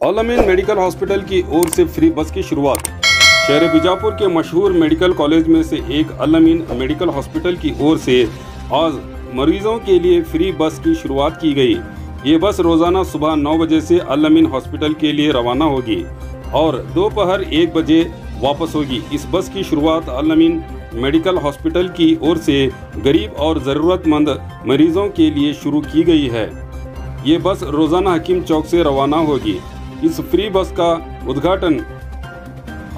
Al-Ameen medical hospital की ओर से free बस की शुरुआत। शहर बीजापुर के मशहूर मेडिकल कॉलेज में से एक अल-अमीन मेडिकल हॉस्पिटल की ओर से आज मरीजों के लिए फ्री बस की शुरुआत की गई। ये बस रोजाना सुबह 9 बजे से अल-अमीन हॉस्पिटल के लिए रवाना होगी और दोपहर 1 बजे वापस होगी। इस बस की शुरुआत अल-अमीन मेडिकल हॉस्पिटल की ओर से गरीब और ज़रूरतमंद मरीजों के लिए शुरू की गई है। ये बस रोजाना हकीम चौक से रवाना होगी। इस फ्री बस का उद्घाटन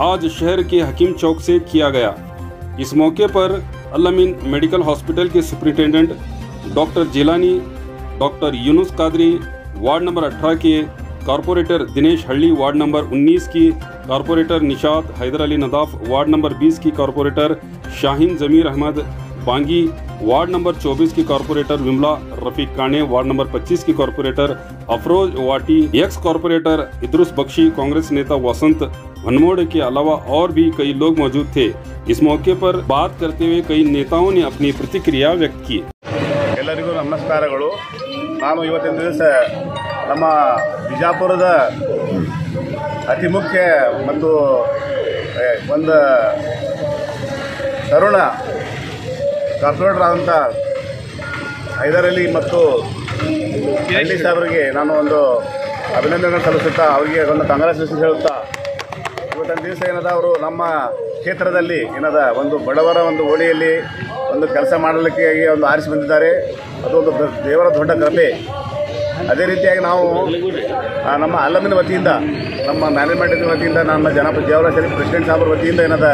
आज शहर के हकीम चौक से किया गया। इस मौके पर अल-अमीन मेडिकल हॉस्पिटल के superintendent doctor Jilani, doctor Yunus Qadri, ward number 18 के corporator Dinesh Halli, ward number 19 की corporator Nishat Haider Ali Nadaf, ward number 20 की corporator Shaheen Zameer Ahmed Bangi, ward number 24 की कॉरपोरेटर विमला रफीक काने, वार्ड नंबर 25 की कॉरपोरेटर अफरोज वाटी, एक्स कॉरपोरेटर इद्रुस बख्शी, कांग्रेस नेता वसंत भनमोड़ के अलावा और भी कई लोग मौजूद थे। इस मौके पर बात करते हुए कई नेताओं ने अपनी प्रतिक्रिया व्यक्त की। ಎಲ್ಲರಿಗೂ ನಮಸ್ಕಾರಗಳು। ನಾನು ಇವತ್ತಿನ ದಿವಸ ನಮ್ಮ ಬಿಜಾಪುರದ ಅತಿ ಮುಖ್ಯ ಮತ್ತು ಒಂದು ತರುಣ ಕಾರ್ಪೊರೇಟರ್ ಆದಂಥ ಹೈದರ್ ಅಲಿ ಮತ್ತು ಹಳ್ಳಿ ಸಾಹೇಬರಿಗೆ ನಾನು ಒಂದು ಅಭಿನಂದನೆ ಸಲ್ಲಿಸುತ್ತಾ ಅವರಿಗೆ ಒಂದು ಕಾಂಗ್ರೆಸ್ ಹೇಳುತ್ತಾ, ಇವತ್ತಿನ ದಿವಸ ಏನದ ಅವರು ನಮ್ಮ ಕ್ಷೇತ್ರದಲ್ಲಿ ಏನದ ಒಂದು ಬಡವರ ಒಂದು ಓಣಿಯಲ್ಲಿ ಒಂದು ಕೆಲಸ ಮಾಡಲಿಕ್ಕೆ ಒಂದು ಆರಿಸಿ ಬಂದಿದ್ದಾರೆ. ಅದು ಒಂದು ದೇವರ ದೊಡ್ಡ ಕೃಪೆ. ಅದೇ ರೀತಿಯಾಗಿ ನಾವು ನಮ್ಮ ಅಲ್-ಅಮೀನ್ ವತಿಯಿಂದ, ನಮ್ಮ ಮ್ಯಾನೇಜ್ಮೆಂಟ್ ವತಿಯಿಂದ, ನಮ್ಮ ದೇವರ ಶರೀಫ್ ಪ್ರೆಸಿಡೆಂಟ್ ಸಾಹೇಬ್ರ ವತಿಯಿಂದ ಏನದ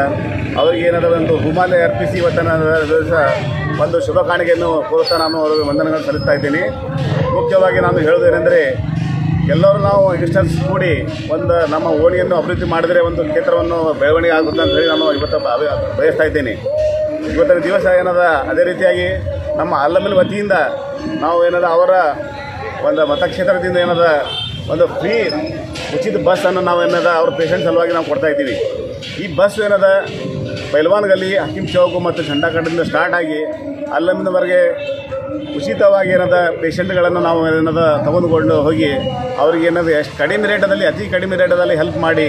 ಅವರಿಗೆ ಏನದ ಒಂದು ಹೂಮಾಲೆ ಅರ್ಪಿಸಿ ಇವತ್ತಿನ ದಿವಸ ಒಂದು ಶುಭ ಕಾಣಿಕೆಯನ್ನು ಕೋರುತ್ತಾ ನಾನು ಅವರಿಗೆ ವಂದನೆಗಳನ್ನು ಸಲ್ಲಿಸ್ತಾ ಇದ್ದೀನಿ. ಮುಖ್ಯವಾಗಿ ನಾನು ಹೇಳೋದೇನೆಂದರೆ, ಎಲ್ಲರೂ ನಾವು ಇನ್ಸ್ಟೆನ್ಸ್ ಕೂಡಿ ಒಂದು ನಮ್ಮ ಓಣಿಯನ್ನು ಅಭಿವೃದ್ಧಿ ಮಾಡಿದರೆ ಒಂದು ಕ್ಷೇತ್ರವನ್ನು ಬೆಳವಣಿಗೆ ಆಗುತ್ತೆ ಅಂತ ಹೇಳಿ ನಾನು ಇವತ್ತು ಬಯಸ್ತಾ ಇದ್ದೇನೆ. ಇವತ್ತಿನ ದಿವಸ ಏನದ ಅದೇ ರೀತಿಯಾಗಿ ನಮ್ಮ ಅಲ್-ಅಮೀನ್ ವತಿಯಿಂದ ನಾವು ಏನದ ಅವರ ಒಂದು ಮತಕ್ಷೇತ್ರದಿಂದ ಏನದ ಒಂದು ಫ್ರೀ ಉಚಿತ ಬಸ್ಸನ್ನು ನಾವು ಏನದ ಅವ್ರ ಪೇಷಂಟ್ ಸಲುವಾಗಿ ನಾವು ಕೊಡ್ತಾ ಇದ್ದೀವಿ. ಈ ಬಸ್ ಏನದ ಪೈಲ್ವಾನ್ ಗಲ್ಲಿ, ಹಕೀಮ್ ಚೌಕ್ ಮತ್ತು ಝಂಡಾಕಂಡದಿಂದ ಸ್ಟಾರ್ಟ್ ಆಗಿ ಅಲ್-ಅಮೀನ್ವರೆಗೆ ಉಚಿತವಾಗಿ ಏನದ ಪೇಷಂಟ್ಗಳನ್ನು ನಾವು ಏನದ ತೆಗೆದುಕೊಂಡು ಹೋಗಿ ಅವ್ರಿಗೆ ಏನದು ಎಷ್ಟು ಕಡಿಮೆ ರೇಟದಲ್ಲಿ, ಅತಿ ಕಡಿಮೆ ರೇಟದಲ್ಲಿ ಹೆಲ್ಪ್ ಮಾಡಿ,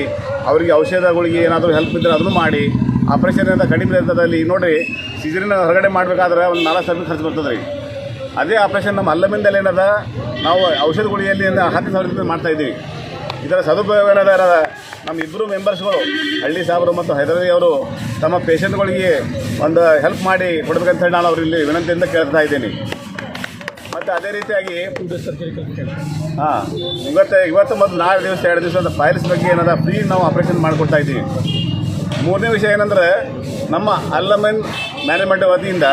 ಅವರಿಗೆ ಔಷಧಗಳಿಗೆ ಏನಾದರೂ ಹೆಲ್ಪ್ ಇದ್ದರೆ ಅದನ್ನು ಮಾಡಿ, ಆಪ್ರೇಷನ್ ಏನದ ಕಡಿಮೆ ರೇಟದಲ್ಲಿ ನೋಡಿರಿ, ಸಿಜರಿನ ಹೊರಗಡೆ ಮಾಡಬೇಕಾದ್ರೆ ಒಂದು 4,000 ಖರ್ಚು ಬರ್ತದೆ ರೀ. ಅದೇ ಆಪ್ರೇಷನ್ ನಮ್ಮ ಅಲ್-ಅಮೀನ್ದಲ್ಲಿ ಏನದ ನಾವು ಔಷಧಗಳಿಯಲ್ಲಿ 10,000 ರೂಪಾಯಿ ಮಾಡ್ತಾಯಿದ್ದೀವಿ. ಇದರ ಸದುಪಯೋಗ ಏನದ ನಮ್ಮ ಇಬ್ಬರು ಮೆಂಬರ್ಸ್ಗಳು ಹಳ್ಳಿ ಸಾಹೇಬರು ಮತ್ತು ಹೈದರಾಲಿ ಅವರು ತಮ್ಮ ಪೇಷಂಟ್ಗಳಿಗೆ ಒಂದು ಹೆಲ್ಪ್ ಮಾಡಿ ಕೊಡಬೇಕಂತ ಹೇಳಿ ನಾನು ಅವರಲ್ಲಿ ವಿನಂತಿಯಿಂದ ಕೇಳ್ತಾ ಇದ್ದೀನಿ. ಮತ್ತು ಅದೇ ರೀತಿಯಾಗಿ ಇವತ್ತು ಮತ್ತು ನಾಳೆ ದಿವಸ 2 ದಿವಸದ ಫೈಲ್ಸ್ ಬಗ್ಗೆ ಏನದ ಫ್ರೀ ನಾವು ಆಪ್ರೇಷನ್ ಮಾಡಿಕೊಡ್ತಾ ಇದ್ದೀವಿ. ಮೂರನೇ ವಿಷಯ ಏನಂದರೆ, ನಮ್ಮ ಅಲ್-ಅಮೀನ್ ಮ್ಯಾನೇಜ್ಮೆಂಟ್ ವತಿಯಿಂದ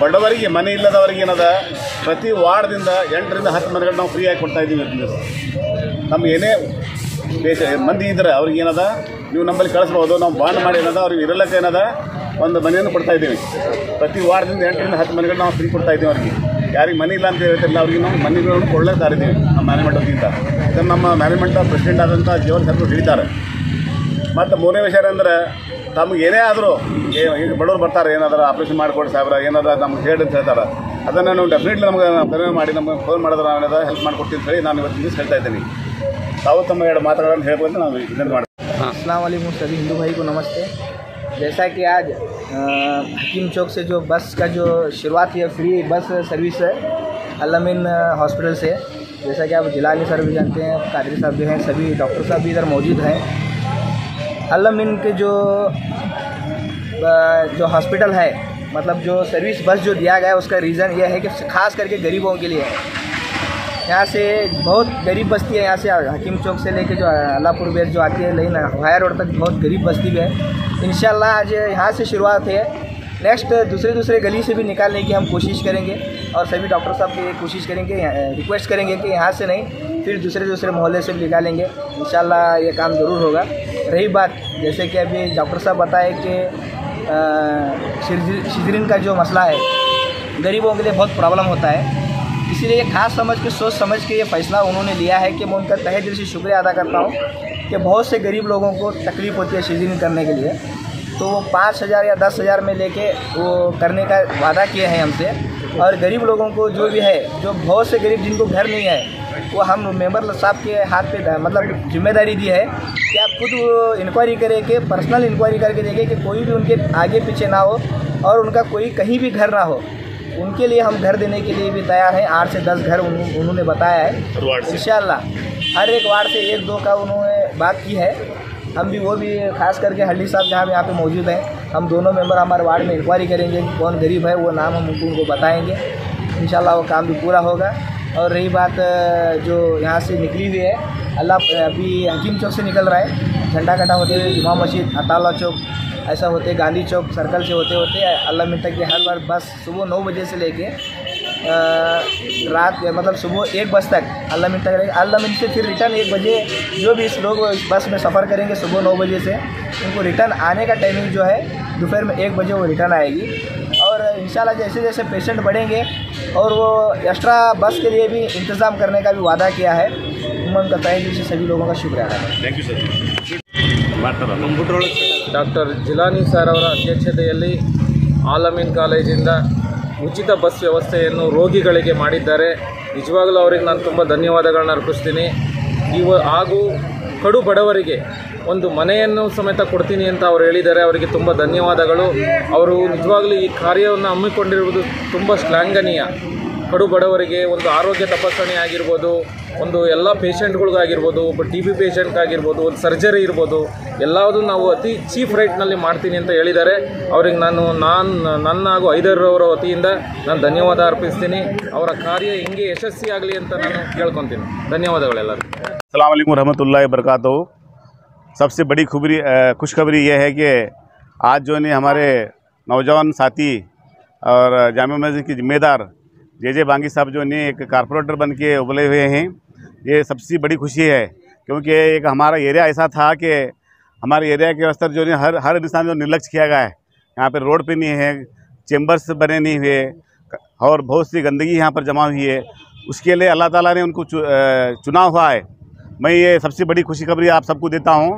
ಬಡವರಿಗೆ, ಮನೆ ಇಲ್ಲದವರಿಗೆ ಏನದ ಪ್ರತಿ ವಾರ್ಡ್ದಿಂದ 8ರಿಂದ 10 ಮನೆಗಳು ನಾವು ಫ್ರೀಯಾಗಿ ಕೊಡ್ತಾ ಇದ್ದೀವಿ. ನಮ್ಗೆ ಏನೇ ಮಂದಿ ಇದ್ದರೆ ಅವ್ರಿಗೆ ಏನದ ನೀವು ನಮ್ಮಲ್ಲಿ ಕಳಿಸ್ಬೋದು. ನಾವು ಬಾಂಡ್ ಮಾಡಿ ಏನದ ಅವ್ರಿಗೆ ಇರಲಿಕ್ಕೆ ಏನದ ಒಂದು ಮನೆಯನ್ನು ಕೊಡ್ತಾ ಇದ್ದೀವಿ. ಪ್ರತಿ ವಾರ್ಡ್ದಿಂದ 8ರಿಂದ 10 ಮನೆಗಳು ನಾವು ಫ್ರೀ ಕೊಡ್ತಾ ಇದ್ದೀವಿ. ಅವ್ರಿಗೆ ಯಾರಿಗೆ ಮನೆ ಇಲ್ಲ ಅಂತ ಹೇಳ್ತಿಲ್ಲ, ಅವ್ರಿಗೆ ನಾವು ಮನೆಗಳನ್ನು ಕೊಳ್ಳಕ್ಕೆ ಇದ್ದೀವಿ ನಮ್ಮ ಮ್ಯಾನೇಜ್ಮೆಂಟ್ ವತಿಯಿಂದ. ಇದನ್ನು ನಮ್ಮ ಮ್ಯಾನೇಜ್ಮೆಂಟ್ ಪ್ರೆಸಿಡೆಂಟ್ ಆದಂಥ ಜೀವನ್ ಸಾಹೇಬರು ಹೇಳಿದ್ದಾರೆ. ಮತ್ತು ಮೂರನೇ ವಿಷಯ ಅಂದರೆ, ತಮಗೆ ಏನೇ ಆದರೂ ಈಗ ಬಡವರು ಬರ್ತಾರೆ, ಏನಾದರೂ ಆಪ್ರೇಷನ್ ಮಾಡಿಕೊಡಿ ಸಾಹೇಬ್ರ, ಏನಾದರೂ ನಮ್ಗೆ ಹೇಳಿ ಅಂತ ಹೇಳ್ತಾರೆ, ಅದನ್ನು ನಾವು ಡೆಫಿನೆಟ್ಲಿ ನಮಗೆ ಕಡಿಮೆ ಮಾಡಿ ನಮಗೆ ಫೋನ್ ಮಾಡಿದ್ರೆ ನಾವೇನಾದ ಹೆಲ್ಪ್ ಮಾಡಿಕೊಡ್ತೀವಿ ಅಂತ ಹೇಳಿ ನಾನು ಇವತ್ತು ದಿವಸ ಹೇಳ್ತಾ ಇದ್ದೀನಿ. ತಾವು ತಮ್ಮ 2 ಮಾತುಗಳನ್ನು ಹೇಳ್ಬೋದು ನಾವು ವಿನಂತಿ ಮಾಡ್ತೀವಿ. अस्सलाम वालेकुम सभी हिंदू भाई को नमस्ते। जैसा कि आज हकीम चौक से जो बस का जो शुरुआत है, फ्री बस सर्विस है अल-अमीन हॉस्पिटल से, जैसा कि आप जिलानी सर भी जानते हैं, कादरी साहब भी हैं, सभी डॉक्टर साहब भी इधर मौजूद हैं। अल-अमीन के जो हॉस्पिटल है, मतलब जो सर्विस बस जो दिया गया है, उसका रीज़न ये है कि ख़ास करके गरीबों के लिए है। यहाँ से बहुत गरीब बस्ती है, यहाँ से हकीम चौक से लेके जो अल्लाहपुर बेस जो आती है, लेकिन हायर रोड तक बहुत गरीब बस्ती भी है। इंशाल्लाह आज यहाँ से शुरुआत है, नेक्स्ट दूसरे गली से भी निकालने की हम कोशिश करेंगे और सभी डॉक्टर साहब की कोशिश करेंगे, रिक्वेस्ट करेंगे कि यहाँ से नहीं फिर दूसरे मोहल्ले से भी निकालेंगे। इंशाल्लाह ये काम ज़रूर होगा। रही बात, जैसे कि अभी डॉक्टर साहब बताए कि सिजरीन का जो मसला है, गरीबों के लिए बहुत प्रॉब्लम होता है, इसीलिए खास सोच समझ के ये फ़ैसला उन्होंने लिया है कि मैं उनका तहे दिल से शुक्रिया अदा करता हूँ कि बहुत से गरीब लोगों को तकलीफ़ होती है सिजरीन करने के लिए, तो वो 5,000 या 10,000 में लेके वो करने का वादा किए हैं हमसे। और गरीब लोगों को जो भी है, जो बहुत से गरीब जिनको घर नहीं है, वो हम मेंबर साहब के हाथ पे मतलब जिम्मेदारी दी है कि आप खुद इंक्वायरी करें कि पर्सनल इंक्वायरी करके देखें कि कोई भी उनके आगे पीछे ना हो और उनका कोई कहीं भी घर ना हो। उनके लिए हम घर देने के लिए भी तैयार हैं। 8 से 10 घर उन्होंने बताया है। इंशाल्लाह हर एक वार्ड से 1-2 का उन्होंने बात की है। हम भी वो भी खास करके हल्दी साहब जहाँ यहाँ पे मौजूद हैं, हम दोनों मेंबर हमारे वार्ड में इंक्वायरी करेंगे कि कौन गरीब है, वो नाम हम उनको बताएंगे। इंशाल्लाह वो काम भी पूरा होगा। और रही बात जो यहाँ से निकली हुई है, अभी हकीम चौक से निकल रहा है, झंडा कटा होते हुए जुमा मस्जिद, अताला चौक, ऐसा होते गांधी चौक सर्कल से होते होते अल्लाह मिन तक की हर बार बस सुबह 9 बजे से लेके रात मतलब सुबह 1 बजे तक अल्लाह मिन तक रहेगी। अल्लाह मिन से फिर रिटर्न 1 बजे जो भी इस लोग इस बस में सफ़र करेंगे सुबह 9 बजे से, उनको रिटर्न आने का टाइमिंग जो है दोपहर में 1 बजे वो रिटर्न आएगी। और इंशाल्लाह जैसे जैसे पेशेंट बढ़ेंगे और वो एक्स्ट्रा बस के लिए भी इंतज़ाम करने का भी वादा किया है। उमंग का तहे दिल से सभी लोगों का शुक्रिया है। Thank you sir. Doctor Jilani sir ಅವರ ಅಧ್ಯಕ್ಷತೆಯಲ್ಲಿ ಆಲಮೀನ್ ಕಾಲೇಜಿಂದ ಉಚಿತ ಬಸ್ ವ್ಯವಸ್ಥೆಯನ್ನು ರೋಗಿಗಳಿಗೆ ಮಾಡಿದ್ದಾರೆ. ನಿಜವಾಗಲೂ ಅವರಿಗೆ ನಾನು ತುಂಬ ಧನ್ಯವಾದಗಳನ್ನ ಅರ್ಪಿಸ್ತೀನಿ. ಹಾಗೂ ಕಡು ಬಡವರಿಗೆ ಒಂದು ಮನೆಯನ್ನು ಸಮೇತ ಕೊಡ್ತೀನಿ ಅಂತ ಅವರು ಹೇಳಿದ್ದಾರೆ. ಅವರಿಗೆ ತುಂಬ ಧನ್ಯವಾದಗಳು. ಅವರು ನಿಜವಾಗಲೂ ಈ ಕಾರ್ಯವನ್ನು ಹಮ್ಮಿಕೊಂಡಿರುವುದು ತುಂಬ ಶ್ಲಾಘನೀಯ. ಕಡು ಬಡವರಿಗೆ ಒಂದು ಆರೋಗ್ಯ ತಪಾಸಣೆ ಆಗಿರ್ಬೋದು, ಒಂದು ಎಲ್ಲ ಪೇಷಂಟ್ಗಳಿಗಾಗಿರ್ಬೋದು, ಒಬ್ಬ TB ಪೇಷಂಟ್ಗಾಗಿರ್ಬೋದು, ಒಂದು ಸರ್ಜರಿ ಇರ್ಬೋದು, ಎಲ್ಲದೂ ನಾವು ಅತಿ ಚೀಪ್ ರೇಟ್ನಲ್ಲಿ ಮಾಡ್ತೀನಿ ಅಂತ ಹೇಳಿದ್ದಾರೆ. ಅವ್ರಿಗೆ ನನ್ನ ಹಾಗೂ ಐದರವರ ವತಿಯಿಂದ ನಾನು ಧನ್ಯವಾದ ಅರ್ಪಿಸ್ತೀನಿ. ಅವರ ಕಾರ್ಯ ಹಿಂಗೆ ಯಶಸ್ವಿಯಾಗಲಿ ಅಂತ ನಾನು ಕೇಳ್ಕೊತೀನಿ. ಧನ್ಯವಾದಗಳೆಲ್ಲರೂ. अस्सलाम वालेकुम रहमतुल्लाहि बरकातहू. सबसे बड़ी खुशखबरी ये है कि आज जो ने हमारे नौजवान साथी और जामा मस्जिद के ज़िम्मेदार जे बांगी साहब जो ने एक कारपोरेटर बन के उभरे हुए हैं, ये सबसे बड़ी खुशी है। क्योंकि एक हमारा एरिया ऐसा था कि हमारे एरिया के स्तर जो ने हर इंसान जो निर्लक्ष्य किया गया है। यहाँ पर रोड पे नहीं है, चेम्बर्स बने नहीं हुए और बहुत सी गंदगी यहाँ पर जमा हुई है। उसके लिए अल्लाह ताला ने उनको चुना हुआ है। मैं ये सबसे बड़ी खुशखबरी आप सबको देता हूँ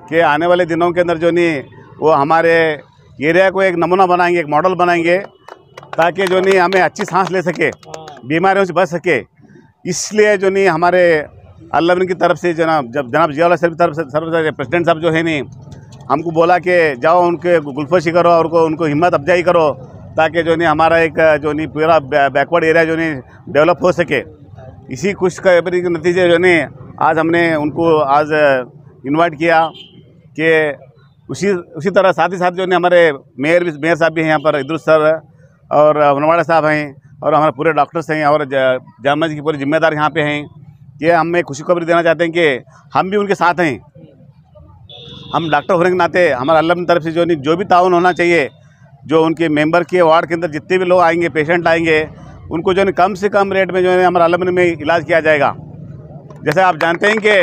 कि आने वाले दिनों के अंदर जो नहीं वो हमारे एरिया को एक नमूना बनाएंगे, एक मॉडल बनाएंगे, ताकि जो नहीं हमें अच्छी सांस ले सके, बीमारियों से बच सके। इसलिए जो नहीं हमारे अल्लाह की तरफ से जनाब जियाउल्लाह साहब की तरफ से प्रेसिडेंट साहब जो है नहीं हमको बोला कि जाओ उनके गुलफोशी करो और उनको हिम्मत अफजाई करो, ताकि जो नहीं हमारा एक जो नहीं पूरा बैकवर्ड एरिया जो नहीं डेवलप हो सके। इसी खुशखबरी के नतीजे जो नहीं आज हमने उनको आज इनवाइट किया कि उसी तरह साथ ही साथ जो ने हमारे मेयर साहब भी हैं यहाँ पर, इदरुस सर और वनवाड़ा साहब हैं और हमारे पूरे डॉक्टर्स हैं और जामा मस्जिद की पूरी जिम्मेदार यहाँ पे हैं। ये हम एक खुशखबरी देना चाहते हैं कि हम भी उनके साथ हैं। हम डॉक्टर होने के नाते हमारे अल्लाह की तरफ से जो भी ताउन होना चाहिए, जो उनके मेंबर के वार्ड के अंदर जितने भी लोग आएंगे, पेशेंट आएंगे, उनको जो है कम से कम रेट में जो है हमारे अल्लाह में इलाज किया जाएगा। जैसे आप जानते हैं कि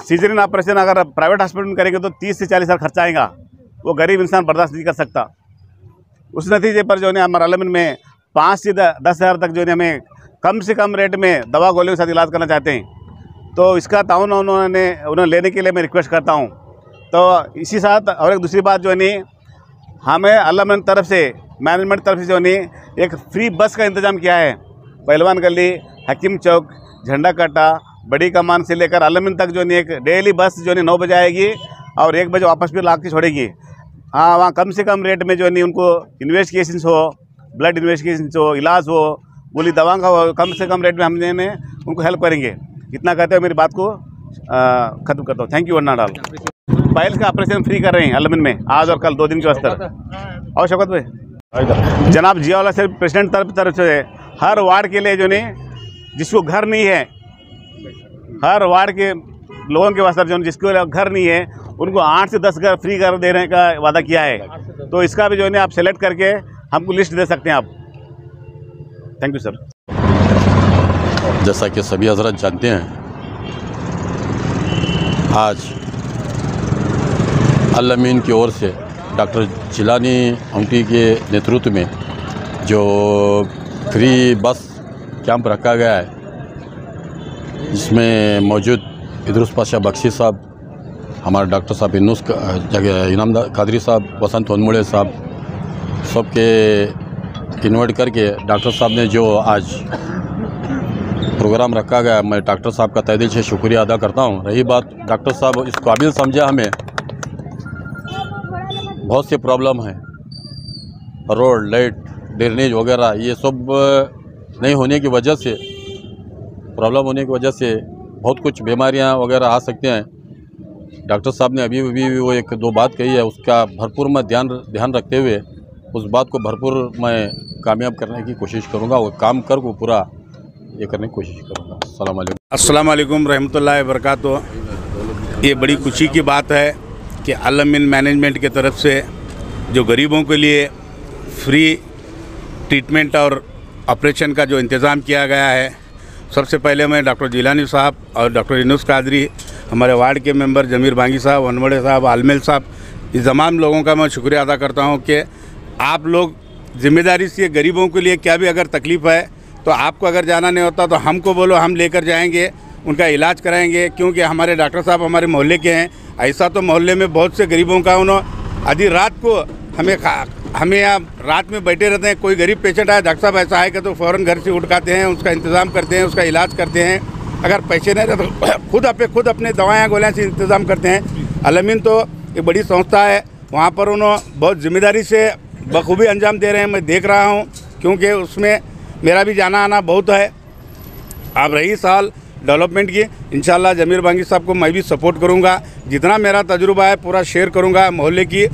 सीजरियन ऑपरेशन अगर प्राइवेट हॉस्पिटल में करेंगे तो 30 से 40 हज़ार खर्चा आएगा, वो गरीब इंसान बर्दाश्त नहीं कर सकता। उस नतीजे पर जो है हमारे अल्लाह में 5 से 10 हज़ार तक जो है हमें कम से कम रेट में दवा गोलियों के साथ इलाज करना चाहते हैं। तो इसका ताउन उन्होंने लेने के लिए मैं रिक्वेस्ट करता हूँ। तो इसी साथ और एक दूसरी बात जो है हमें अल्लाह की तरफ से मैनेजमेंट तरफ से जो है एक फ्री बस का इंतज़ाम किया है। पहलवान गली, हकीम चौक, झंडा कटा, बड़ी कमान से लेकर अल्लामीन तक जो है एक डेली बस जो है 9 बजे आएगी और 1 बजे वापस फिर ला के छोड़ेगी। हाँ, वहाँ कम से कम रेट में जो है उनको इन्वेस्टिगेशन हो, ब्लड इन्वेस्टिगेशन हो, इलाज हो, गोली दवा का हो, कम से कम रेट में हम उनको हेल्प करेंगे। इतना कहते हुए मेरी बात को ख़त्म करता हूँ। Thank you. वरना डाल पाइल्स का ऑपरेशन फ्री कर रहे हैं अल्लामीन में आज और कल 2 दिन के वास्ते। और शौकत भाई जनाब जियाउल्लाह साहब प्रेसिडेंट तरफ से हर वार्ड के लिए जो जिसको घर नहीं है, हर वार्ड के लोगों के वास्ते जो जिसको घर नहीं है उनको 8 से 10 घर फ्री घर देने का वादा किया है। तो इसका भी जो है आप सेलेक्ट करके हमको लिस्ट दे सकते हैं आप। Thank you sir. जैसा कि सभी हजरत जानते हैं, आज अल्लामीन की ओर से डॉक्टर जिलानी अंटी के नेतृत्व में जो फ्री बस कैंप रखा गया है, जिसमें मौजूद इदरुस पाशा बख्शी साहब, हमारे डॉक्टर साहब इनाम कादरी साहब, वसंत वनमुड़े साहब, सबके इन्वाइट करके डॉक्टर साहब ने जो आज प्रोग्राम रखा गया, मैं डॉक्टर साहब का तहे दिल से शुक्रिया अदा करता हूँ। रही बात डॉक्टर साहब इस काबिल समझा हमें, बहुत से प्रॉब्लम हैं, रोड लाइट ड्रेनेज वगैरह ये सब नहीं होने की वजह से, प्रॉब्लम होने की वजह से बहुत कुछ बीमारियां वगैरह आ सकते हैं। डॉक्टर साहब ने अभी वो एक दो बात कही है, उसका भरपूर मैं ध्यान रखते हुए उस बात को भरपूर मैं कामयाब करने की कोशिश करूँगा, वो काम कर को पूरा ये करने की कोशिश करूँगा। अस्सलाम वालेकुम रहमतुल्लाहि व बरकातुहू। ये बड़ी खुशी की बात है कि अल अमीन मैनेजमेंट की तरफ से जो गरीबों के लिए फ्री ट्रीटमेंट और ऑपरेशन का जो इंतज़ाम किया गया है, सबसे पहले मैं डॉक्टर जिलानी साहब और डॉक्टर यूनुस कादरी, हमारे वार्ड के मेंबर जमीर बांगी साहब, वनवड़े साहब, आलमेल साहब, इस तमाम लोगों का मैं शुक्रिया अदा करता हूं कि आप लोग ज़िम्मेदारी से गरीबों के लिए क्या भी अगर तकलीफ़ है तो आपको अगर जाना नहीं होता तो हमको बोलो, हम लेकर जाएंगे, उनका इलाज कराएंगे। क्योंकि हमारे डॉक्टर साहब हमारे मोहल्ले के हैं। ऐसा तो मोहल्ले में बहुत से गरीबों का उन्होंने आधी रात को हमें यहाँ रात में बैठे रहते हैं। कोई गरीब पेशेंट आया, डॉक्टर साहब ऐसा है कि तो फ़ौरन घर से उठाते हैं, उसका इंतज़ाम करते हैं, उसका इलाज करते हैं। अगर पैसे नहीं रहते तो खुद अपने दवाएँ गोलियाँ से इंतज़ाम करते हैं। अल अमीन तो एक बड़ी संस्था है, वहाँ पर उन्होंने बहुत ज़िम्मेदारी से बखूबी अंजाम दे रहे हैं, मैं देख रहा हूँ, क्योंकि उसमें मेरा भी जाना आना बहुत है। अब रही साल डेवलपमेंट की, इंशाल्लाह जमीर बांगी साहब को मैं भी सपोर्ट करूँगा, जितना मेरा तजुर्बा है पूरा शेयर करूँगा, मोहल्ले की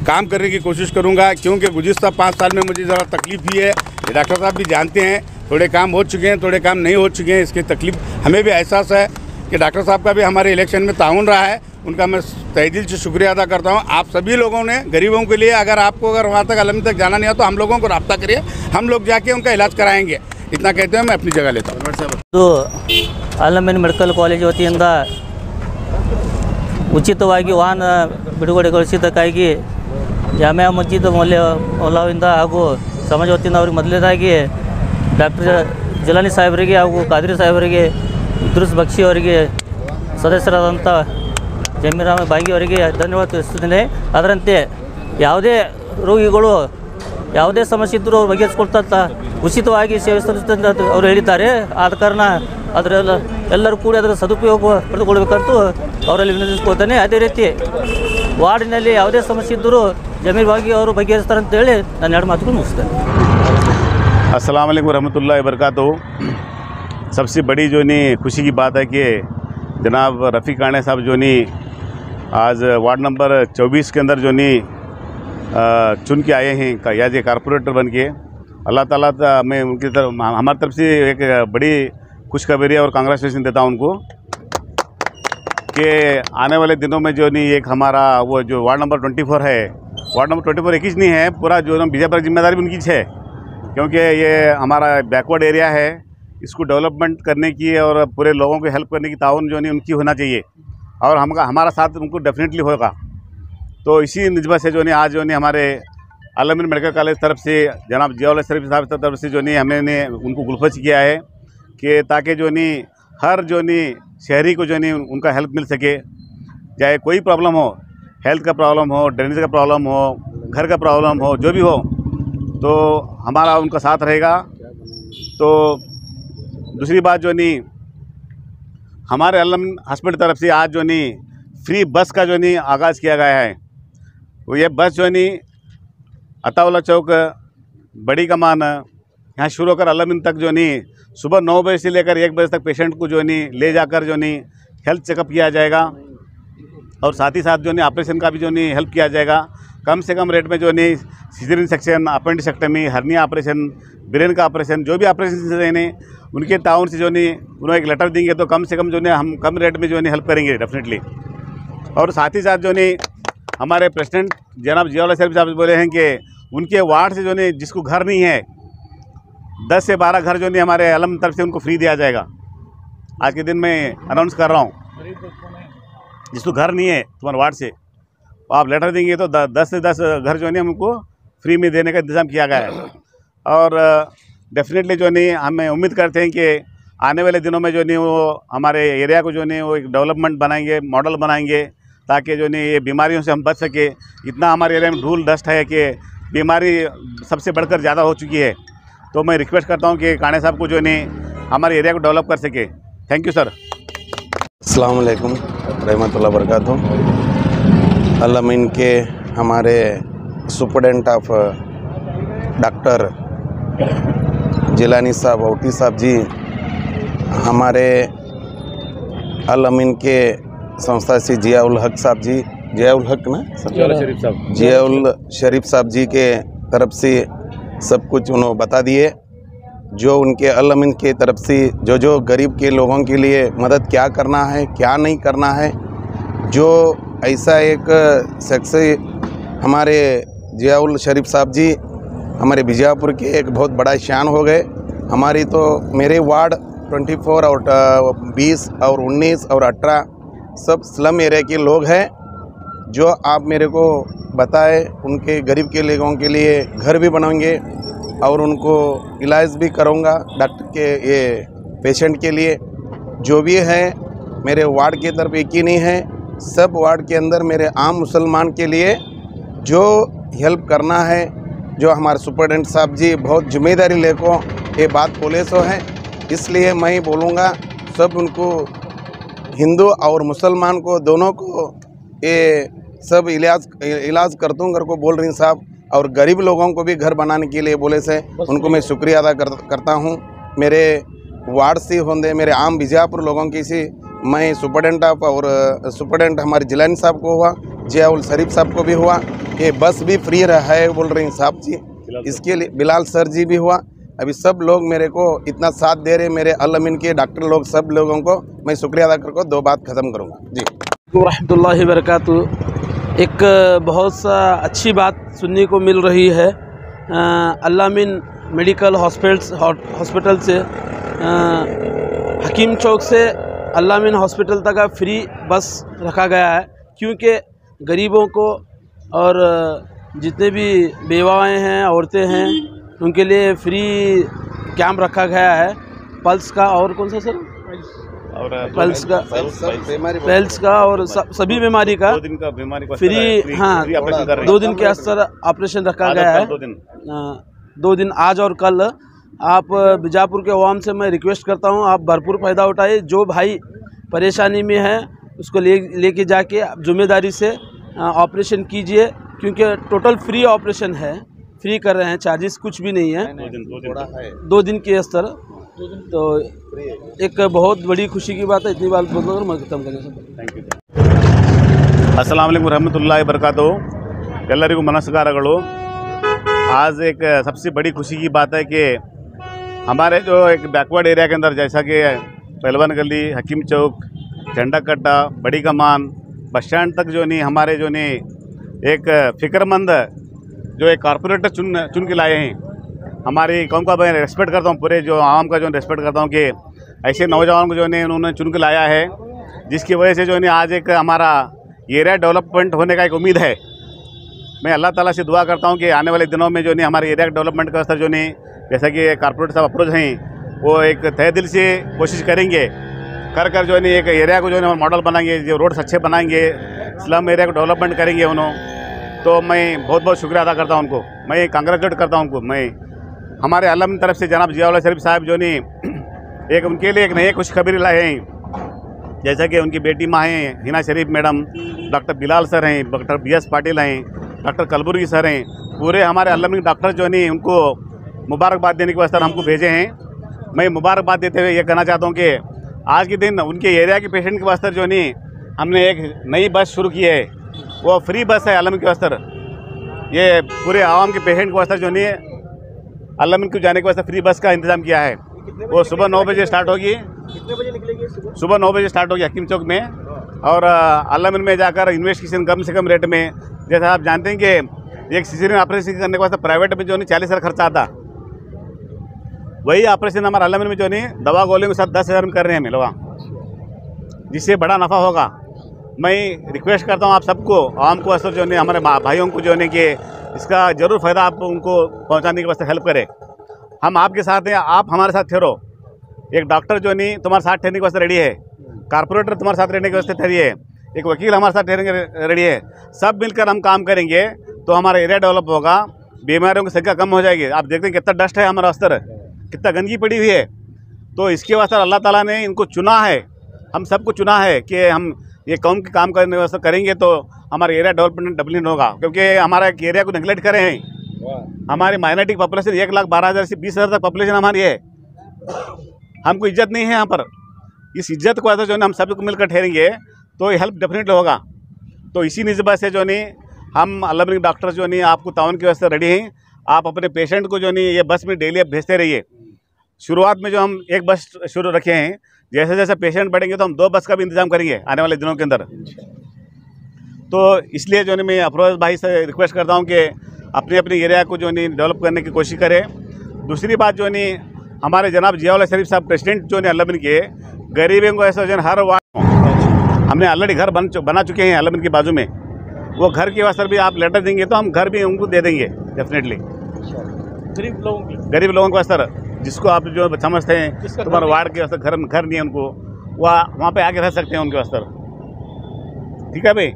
काम करने की कोशिश करूँगा। क्योंकि गुज़िश्ता 5 साल में मुझे ज़रा तकलीफ़ भी है, डॉक्टर साहब भी जानते हैं, थोड़े काम हो चुके हैं, थोड़े काम नहीं हो चुके हैं। इसकी तकलीफ़ हमें भी एहसास है कि डॉक्टर साहब का भी हमारे इलेक्शन में ताउन रहा है, उनका मैं तहे दिल से शुक्रिया अदा करता हूँ। आप सभी लोगों ने गरीबों के लिए अगर वहाँ तक अलमी तक जाना नहीं हो तो हम लोगों को रब्ता करिए, हम लोग जाके उनका इलाज कराएंगे। इतना कहते हुए मैं अपनी जगह लेता हूँ। अल अमीन ಮೆಡಿಕಲ್ ಕಾಲೇಜ್ ವತಿಯಿಂದ ಉಚಿತವಾಗಿ ವಾಹನ ಬಿಡುಗಡೆಗೊಳಿಸಿದ್ದಕ್ಕಾಗಿ ಜಾಮಿಯಾ ಮಸ್ಜಿದ್ ಮೌಲಾವಿಂದ ಹಾಗೂ ಸಮಾಜ ವತಿಯಿಂದ ಅವರಿಗೆ ಮೊದಲನೇದಾಗಿ ಡಾಕ್ಟರ್ ಜಿಲಾನಿ ಸಾಹೇಬರಿಗೆ ಹಾಗೂ ಕಾದ್ರಿ ಸಾಹೇಬರಿಗೆ, ಇದ್ರಿಸ್ ಬಕ್ಷಿ ಅವರಿಗೆ, ಸದಸ್ಯರಾದಂಥ ಜಮೀರ್ ಬಾಂಗಿ ಅವರಿಗೆ ಧನ್ಯವಾದ ತಿಳಿಸುತ್ತೇನೆ। ಅದರಂತೆ ಯಾವುದೇ ರೋಗಿಗಳು ಯಾವುದೇ ಸಮಸ್ಯೆ ಇದ್ದರೂ ಬಗೆಹರಿಸಿಕೊಳ್ತಾ ಉಚಿತವಾಗಿ ಸೇವೆ ಸಲ್ಲಿಸುತ್ತದೆ ಅಂತ ಅವರು ಹೇಳಿದ್ದಾರೆ। ಆದ ಕಾರಣ ಎಲ್ಲರೂ ಕೂಡಿ ಅದರ ಸದುಪಯೋಗ ಪಡೆದುಕೊಳ್ಳಬೇಕಂತ ಅವರಲ್ಲಿ ವಿನಂತಿಸ್ಕೊಳ್ತೇನೆ। ಅದೇ ರೀತಿ ವಾರ್ಡಿನಲ್ಲಿ ಯಾವುದೇ ಸಮಸ್ಯೆ ಇದ್ದರೂ ಜಮೀರ್ ಬಾಗಿ ಅವರು ಬಗೆಹರಿಸ್ತಾರೆ ಅಂತ ಹೇಳಿ ನಾನು ಎರಡು ಮಾತುಗಳು ಮುಗಿಸ್ತೇನೆ। अस्सलाम वालेकुम रहमतुल्लाहि व बरकातुहू। सबसे बड़ी जो नी खुशी की बात है कि जनाब रफ़ीक आने साहब जो नी आज वार्ड नंबर 24 के अंदर जो नी चुन के आए हैं या जे कारपोरेटर बन के। अल्लाह ताला मैं उनकी तरफ हमारी तरफ से एक बड़ी खुशखबरी और कांग्रेचुलेसन देता हूँ उनको कि आने वाले दिनों में जो नहीं एक हमारा वो जो वार्ड नंबर 24 है, वार्ड नंबर 24 एक ही नहीं है, पूरा जो बीजेपी की जिम्मेदारी भी उनकी है। क्योंकि ये हमारा बैकवर्ड एरिया है, इसको डेवलपमेंट करने की और पूरे लोगों को हेल्प करने की ताउन जो नहीं उनकी होना चाहिए और हमारा साथ उनको डेफिनेटली होगा। तो इसी निस्बत से जो नहीं आज जो नहीं हमारे अल अमीन मेडिकल कॉलेज तरफ से जनाब जियाउल शरीफ साहब की तरफ से जो नहीं हमने उनको गुलफज किया है कि ताकि जो नहीं हर जो नहीं शहरी को जो नहीं उनका हेल्प मिल सके। चाहे कोई प्रॉब्लम हो, हेल्थ का प्रॉब्लम हो, ड्रेनेज का प्रॉब्लम हो, घर का प्रॉब्लम हो, जो भी हो, तो हमारा उनका साथ रहेगा। तो दूसरी बात जो नहीं हमारे अल अमीन हॉस्पिटल तरफ से आज जो नहीं फ्री बस का जो नहीं आगाज़ किया गया है। वो ये बस जो नहीं अताउल्ला चौक बड़ी कमान यहाँ शुरू होकर अल अमीन तक जो नहीं सुबह 9 बजे से लेकर 1 बजे तक पेशेंट को जो नहीं ले जाकर जो नहीं हेल्थ चेकअप किया जाएगा और साथ ही साथ जो नहीं ऑपरेशन का भी जो नहीं हेल्प किया जाएगा। कम से कम रेट में जो नहीं caesarean section, appendicectomy, hernia operation, brain का ऑपरेशन, जो भी ऑपरेशन नहीं उनके ताउन से जो नहीं उन्होंने एक लेटर देंगे तो कम से कम जो नहीं हम कम रेट में जो नहीं हेल्प करेंगे डेफिनेटली। और साथ ही साथ जो नहीं हमारे प्रेसिडेंट जनाब जियाउल शरीफ साहब बोले हैं कि उनके वार्ड से जो नहीं जिसको घर नहीं है 10 से 12 घर जो नहीं हमारे अलम तरफ से उनको फ्री दिया जाएगा। आज के दिन मैं अनाउंस कर रहा हूँ, जिसको घर नहीं है तुम्हारे वार्ड से आप लेटर देंगे तो 10 से 10 घर जो नहीं हमको फ्री में देने का इंतज़ाम किया गया है। और डेफिनेटली जो नहीं हमें उम्मीद करते हैं कि आने वाले दिनों में जो नहीं वो हमारे एरिया को जो नहीं वो एक डेवलपमेंट बनाएंगे, मॉडल बनाएंगे, ताकि जो नहीं ये बीमारियों से हम बच सके। इतना हमारे एरिया में धूल डस्ट है कि बीमारी सबसे बढ़कर ज़्यादा हो चुकी है। तो मैं रिक्वेस्ट करता हूँ कि काणे साहब को जो नहीं हमारे एरिया को डेवलप कर सके। Thank you sir. अस्सलाम वालेकुम रहमतुल्लाह बरकातुहू। अल-अमीन के हमारे सुपरडेंट ऑफ डॉक्टर जिलानी साहब औटी साहब जी, हमारे अल-अमीन के संस्था से जियाउल हक साहब जी, जियाउल हक ना जियाउल शरीफ साहब जी के तरफ से सब कुछ उन्होंने बता दिए। जो उनके अल-अमीन के तरफ से जो गरीब के लोगों के लिए मदद क्या करना है, क्या नहीं करना है, जो ऐसा एक शख्स हमारे जियाउल शरीफ साहब जी हमारे बीजापुर के एक बहुत बड़ा शान हो गए। हमारी तो मेरे वार्ड 24 और 20 और 19 और 18 सब स्लम एरिया के लोग हैं। जो आप मेरे को बताए उनके गरीब के लोगों के लिए घर भी बनाएंगे और उनको इलाज भी करूँगा डॉक्टर के ये पेशेंट के लिए। जो भी है मेरे वार्ड की तरफ एक ही नहीं है, सब वार्ड के अंदर मेरे आम मुसलमान के लिए जो हेल्प करना है, जो हमारे सुपरडेंट साहब जी बहुत जिम्मेदारी लेकर ये बात बोले सो हैं। इसलिए मैं बोलूँगा सब उनको हिंदू और मुसलमान को दोनों को ये सब इलाज कर दूँ घर को बोल रही साहब, और गरीब लोगों को भी घर बनाने के लिए बोले से उनको मैं शुक्रिया अदा करता हूँ। मेरे वार्ड से होंगे मेरे आम बीजापुर लोगों की सी मैं सुपरडेंट हमारे जिलानी साहब को हुआ, जियाउल शरीफ साहब को भी हुआ, ये बस भी फ्री रहा है बोल रही साहब जी, इसके लिए बिलाल सर जी भी हुआ। अभी सब लोग मेरे को इतना साथ दे रहे, मेरे अल-अमीन के डॉक्टर लोग सब लोगों को मैं शुक्रिया अदा करके दो बात ख़त्म करूँगा जी। रहमतुल्लाहि व बरकातुहू। एक बहुत सा अच्छी बात सुनने को मिल रही है। अल-अमीन मेडिकल हॉस्पिटल से हकीम चौक से अल-अमीन हॉस्पिटल तक का फ्री बस रखा गया है, क्योंकि गरीबों को और जितने भी बेवाएँ हैं, औरतें हैं, उनके लिए फ्री कैंप रखा गया है। पल्स का और कौन सा सर, पल्स का और सभी बीमारी का 2 दिन का बीमारी को फ्री, हाँ 2 दिन के अस्तर ऑपरेशन रखा गया है। 2 दिन आज और कल। आप बीजापुर के अवाम से मैं रिक्वेस्ट करता हूँ, आप भरपूर फ़ायदा उठाइए। जो भाई परेशानी में है उसको लेके जाके जिम्मेदारी से ऑपरेशन कीजिए, क्योंकि टोटल फ्री ऑपरेशन है, फ्री कर रहे हैं, चार्जेस कुछ भी नहीं है। 2 दिन के स्तर, तो एक बहुत बड़ी खुशी की बात है। इतनी बात बोलकर मैं खत्म करें। Thank you. अस्सलाम वालेकुम रहमतुल्लाहि बरकातुहू। ಎಲ್ಲರಿಗೂ ನಮಸ್ಕಾರಗಳು। आज एक सबसे बड़ी खुशी की बात है कि हमारे जो एक बैकवर्ड एरिया के अंदर, जैसा कि पहलवान गली, हकीम चौक, झंडा कट्टा, बड़ी कमान, बस स्टैंड तक जो नहीं हमारे जो नहीं एक फ़िक्रमंद जो एक कॉरपोरेटर चुन के लाए हैं। हमारी कौम का मैं रेस्पेक्ट करता हूँ, पूरे जो आवाम का जो रेस्पेक्ट करता हूँ कि ऐसे नौजवान को जो नहीं उन्होंने चुन के लाया है, जिसकी वजह से जो नहीं आज एक हमारा एरिया डेवलपमेंट होने का एक उम्मीद है। मैं अल्लाह ताला से दुआ करता हूँ कि आने वाले दिनों में जो नहीं हमारे एरिया डेवलपमेंट का स्तर जो नहीं, जैसा कि कॉर्पोरेट साहब अप्रोच हैं, वो एक तहे दिल से कोशिश करेंगे कर जो नहीं एक एरिया को जो है मॉडल बनाएंगे, जो रोड्स अच्छे बनाएंगे, स्लम एरिया को डेवलपमेंट करेंगे उन्होंने। तो मैं बहुत बहुत शुक्रिया अदा करता हूँ उनको, मैं कांग्रेचुलेट करता हूँ उनको। मैं हमारे अल-अमीन तरफ से जनाब जियाउल शरीफ साहब जो नहीं एक उनके लिए एक नई खुशखबरी लाए हैं, जैसा कि उनकी बेटी माँ हैं हिना शरीफ मैडम, डॉक्टर बिलाल सर हैं, डॉक्टर BS पाटिल हैं, डॉक्टर कलबुर्गी सर हैं, पूरे हमारे अल-अमीन डॉक्टर जो नहीं उनको मुबारकबाद देने के वास्ते हमको भेजे हैं। मैं मुबारकबाद देते हुए ये कहना चाहता हूँ कि आज के दिन उनके एरिया के पेशेंट के वास्ते जो नहीं हमने एक नई बस शुरू की है, वो फ्री बस है अल-अमीन के वास्ते। ये पूरे आवाम के पेशेंट के वास्ते जो नहीं अल-अमीन को जाने के वास्ते फ्री बस का इंतज़ाम किया है। वो सुबह 9 बजे स्टार्ट होगी। कितने बजे निकलेगी? सुबह 9 बजे स्टार्ट होगी हकीम चौक में, और अल-अमीन में जाकर इन्वेस्टिगेशन कम से कम रेट में, जैसा आप जानते हैं कि एक सीजरियन ऑपरेशन करने के वास्ते प्राइवेट में जो नहीं 40,000 खर्चा आता, वही ऑपरेशन हमारे अल-अमीन में जो नहीं दवा गोलियों के साथ 10,000 में कर रहे हैं मिलवा, जिससे बड़ा नफ़ा होगा। मैं रिक्वेस्ट करता हूँ आप सबको, आवाम को असर जो नहीं हमारे भाइयों को जो नहीं कि इसका ज़रूर फ़ायदा आप उनको पहुँचाने के वास्ते हेल्प करें। हम आपके साथ हैं, आप हमारे साथ ठहरो। एक डॉक्टर जो नहीं तुम्हारे साथ ठहरने के वास्ते रेडी है, कारपोरेटर तुम्हारे साथ रहने के वास्ते ठहरी है, एक वकील हमारे साथ ठहरने रेडी है। सब मिलकर हम काम करेंगे तो हमारा एरिया डेवलप होगा, बीमारियों की संख्या कम हो जाएगी। आप देखते हैं कितना डस्ट है हमारा अस्तर, कितना गंदगी पड़ी हुई है। तो इसके वास्ते अल्लाह ताला ने इनको चुना है, हम सबको चुना है कि हम ये कौम के काम करने वास्ते करेंगे तो हमारा एरिया डेवलपमेंट होगा। क्योंकि हमारा एक एरिया को नेगलेक्ट करे हैं। हमारी माइनॉरिटी पॉपुलेशन 1,12,000 से 20,000 तक पॉपुलेशन हमारी है। हमको इज्जत नहीं है यहाँ पर। इस इज्जत को जो है हम सबको मिलकर ठहरेंगे तो ये हेल्प डेफिनेटली होगा। तो इसी निस्बत से जो नहीं हम अल्लाह डॉक्टर जो नहीं आपको ताउन की वजह से रेडी हैं। आप अपने पेशेंट को जो नहीं ये बस में डेली आप भेजते रहिए। शुरुआत में जो हम एक बस शुरू रखे हैं, जैसे जैसे पेशेंट बढ़ेंगे तो हम 2 बस का भी इंतजाम करेंगे आने वाले दिनों के अंदर। तो इसलिए जो नहीं मैं अफरोज भाई से रिक्वेस्ट करता हूँ कि अपने अपने एरिया को जो नहीं डेवलप करने की कोशिश करें। दूसरी बात जो नहीं हमारे जनाब जियाउल्लाह शरीफ साहब प्रेसिडेंट जो नहीं अल्लाह के गरीबों को ऐसा जो हर वार्ड हमने ऑलरेडी घर बना चुके हैं अल्लाह के बाजू में। वो घर के वास्ते भी आप लेटर देंगे तो हम घर भी उनको दे देंगे डेफिनेटली। गरीब लोगों को वास्ते जिसको आप जो समझते हैं तुम्हारे वार्ड के वास्ते घर नहीं है उनको, वहाँ पे आके रह सकते हैं उनके वास्ते। ठीक है भाई।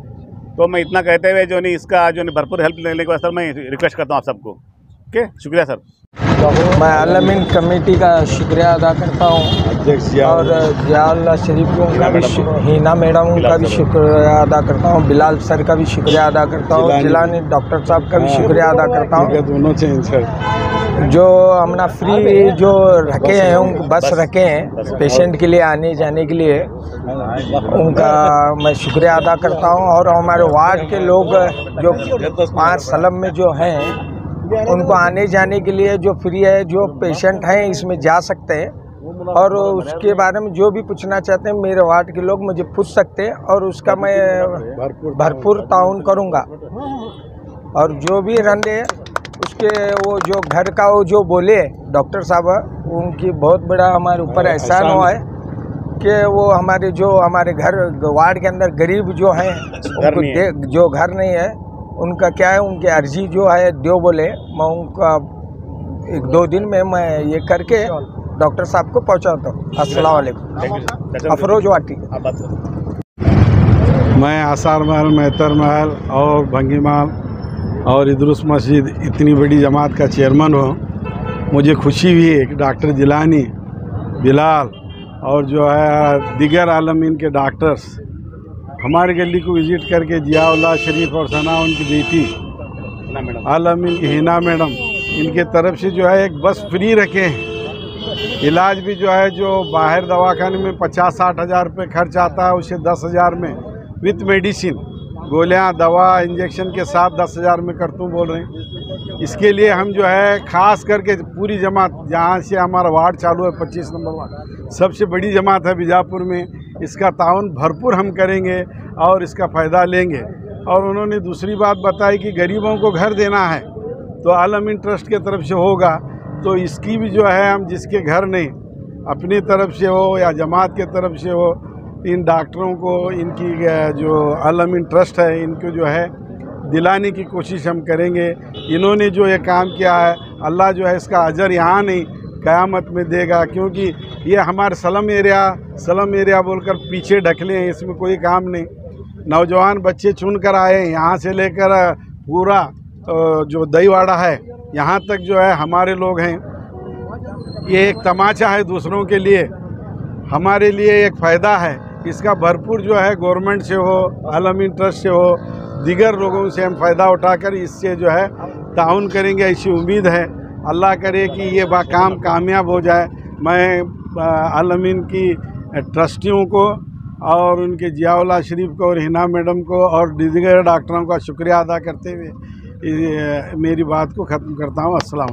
तो मैं इतना कहते हुए जो नहीं इसका जो नहीं भरपूर हेल्प लेने के वास्ते मैं रिक्वेस्ट करता हूँ आप सबको। ओके, शुक्रिया सर। मैं अल-अमीन कमेटी का शुक्रिया अदा करता हूँ और जियाउल्लाह शरीफ का भी, हिना मैडम का भी शुक्रिया अदा करता हूँ, बिलाल सर का भी शुक्रिया अदा करता हूँ, जिलानी डॉक्टर साहब का भी शुक्रिया अदा करता हूँ। दोनों जो हमने फ्री जो रखे हैं उनको बस रखे हैं पेशेंट के लिए आने जाने के लिए, उनका मैं शुक्रिया अदा करता हूँ। और हमारे वार्ड के लोग जो 5 सलम में जो हैं उनको आने जाने के लिए जो फ्री है, जो पेशेंट हैं इसमें जा सकते हैं। और उसके बारे में जो भी पूछना चाहते हैं मेरे वार्ड के लोग मुझे पूछ सकते हैं और उसका मैं भरपूर ताउन करूँगा। और जो भी रंडे उसके वो जो घर का वो जो बोले डॉक्टर साहब, उनकी बहुत बड़ा हमारे ऊपर एहसान हुआ है कि वो हमारे घर वार्ड के अंदर गरीब जो हैं उनको जो घर नहीं है उनका क्या है, उनकी अर्जी जो है दो बोले, मैं उनका 1-2 दिन में मैं ये करके डॉक्टर साहब को पहुंचाता हूँ। अस्सलाम वालेकुम। अफरोज वाटी। मैं आसार महल, मेहतर महल और भंगी महल और इदरुस मस्जिद इतनी बड़ी जमात का चेयरमैन हूँ। मुझे खुशी हुई है कि डॉक्टर जिलानी, बिलाल और जो है दीगर आलमीन के डॉक्टर्स हमारे गली को विज़िट करके जियाउल्लाह शरीफ और सना उनकी बेटी आलमीन की हिना मैडम, इनके तरफ से जो है एक बस फ्री रखे हैं। इलाज भी जो है जो बाहर दवाखाने में 50-60 हज़ार रुपये खर्च आता है उसे 10,000 में विथ मेडिसिन, गोलियां, दवा, इंजेक्शन के साथ 10,000 में करता हूँ बोल रहे हैं। इसके लिए हम जो है ख़ास करके पूरी जमात, जहाँ से हमारा वार्ड चालू है 25 नंबर वार्ड, सबसे बड़ी जमात है बीजापुर में, इसका ताउन भरपूर हम करेंगे और इसका फ़ायदा लेंगे। और उन्होंने दूसरी बात बताई कि गरीबों को घर देना है तो आलमीन ट्रस्ट के तरफ से होगा, तो इसकी भी जो है हम जिसके घर नहीं अपनी तरफ से हो या जमात के तरफ से हो, इन डॉक्टरों को इनकी जो आलमीन ट्रस्ट है इनको जो है दिलाने की कोशिश हम करेंगे। इन्होंने जो ये काम किया है अल्लाह जो है इसका अजर यहाँ नहीं क़यामत में देगा, क्योंकि ये हमारे सलम एरिया बोलकर पीछे ढकले हैं, इसमें कोई काम नहीं। नौजवान बच्चे चुन कर आए यहाँ से लेकर पूरा जो दहीवाड़ा है यहाँ तक जो है हमारे लोग हैं। ये एक तमाचा है दूसरों के लिए, हमारे लिए एक फ़ायदा है। इसका भरपूर जो है गवर्नमेंट से हो, आलमीन ट्रस्ट से हो, दीगर लोगों से हम फ़ायदा उठाकर इससे जो है ताउन करेंगे, ऐसी उम्मीद है। अल्लाह करे कि ये काम कामयाब हो जाए। मैं आलमीन की ट्रस्टियों को और उनके जियाउल्लाह शरीफ को और हिना मैडम को और दीगर डॉक्टरों का शुक्रिया अदा करते हुए मेरी बात को ख़त्म करता हूँ। अस्सलाम।